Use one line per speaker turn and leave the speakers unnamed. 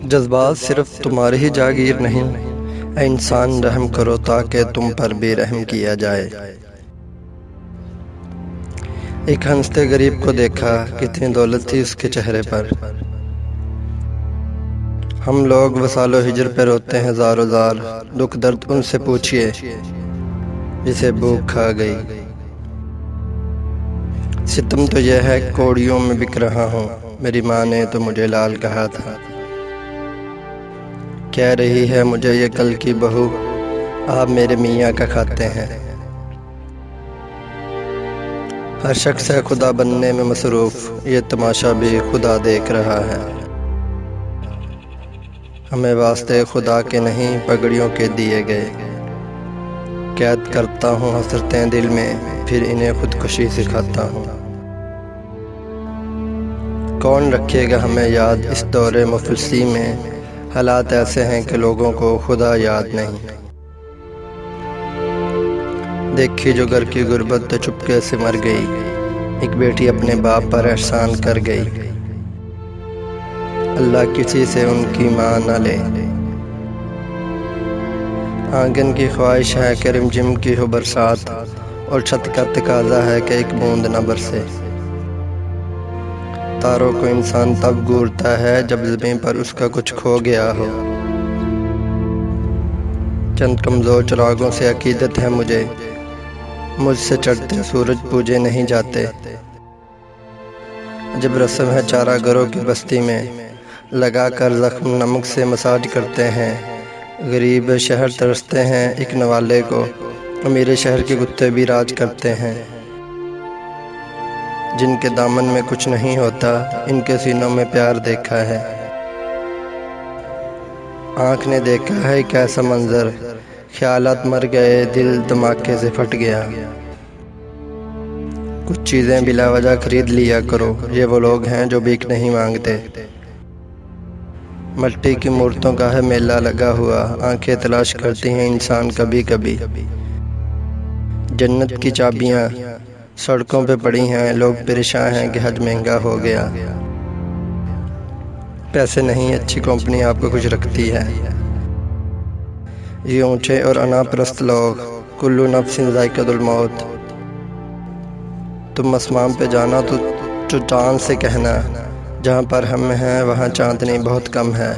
जज्बात सिर्फ तुम्हारी ही जागीर नहीं, ऐ इंसान रहम करो ताकि तुम पर भी रहम किया जाए। एक हंसते गरीब को देखा, कितनी दौलत थी उसके चेहरे पर। हम लोग वसालो हिजर पे रोते हैं ज़ारो ज़ार, दुख दर्द उनसे पूछिए जिसे भूख खा गई। सितम तो यह है कौड़ियों में बिक रहा हूँ, मेरी माँ ने तो मुझे लाल कहा था। कह रही है मुझे ये कल की बहू, आप मेरे मियाँ का खाते हैं। हर शख्स है खुदा बनने में मसरूफ़, ये तमाशा भी खुदा देख रहा है। हमें वास्ते खुदा के नहीं पगड़ियों के दिए गए। कैद करता हूँ हसरतें दिल में, फिर इन्हें खुदकुशी सिखाता हूँ। कौन रखेगा हमें याद इस दौरे मुफलसी में, हालात ऐसे हैं कि लोगों को खुदा याद नहीं। देखी जो घर की गुर्बत तो चुपके से मर गई, एक बेटी अपने बाप पर एहसान कर गई। अल्लाह किसी से उनकी माँ न ले। आंगन की ख्वाहिश है कि रिमझिम की हो बरसात, और छत का तकाजा है कि एक बूंद न बरसे। तारों को इंसान तब घूरता है जब ज़मीन पर उसका कुछ खो गया हो। चंद कमज़ोर चिरागों से अकीदत है मुझे, मुझसे चढ़ते सूरज पूजे नहीं जाते। जब रस्म है चारा घरों की बस्ती में, लगा कर ज़ख्म नमक से मसाज करते हैं। गरीब शहर तरसते हैं एक नवाले को, अमीर शहर के कुत्ते भी राज करते हैं। जिनके दामन में कुछ नहीं होता, इनके सीनों में प्यार देखा है। आँख ने देखा है एक ऐसा मंजर, ख्यालात मर गए, दिल धमाके से फट गया। कुछ चीज़ें बिला वजह खरीद लिया करो, ये वो लोग हैं जो भीख नहीं मांगते। मट्टी की मूर्तों का है मेला लगा हुआ, आंखें तलाश करती हैं इंसान कभी कभी। जन्नत की चाबियाँ सड़कों पे पड़ी हैं, लोग परेशान हैं कि हज महंगा हो गया। पैसे नहीं अच्छी कंपनी आपको कुछ रखती है। ये ऊंचे और अनापरस्त लोग, कुल्लू नफ्सिन ज़ाइक़तुल मौत। तुम आसमान पे जाना तो चाँद से कहना, जहाँ पर हम हैं वहाँ चांदनी बहुत कम है।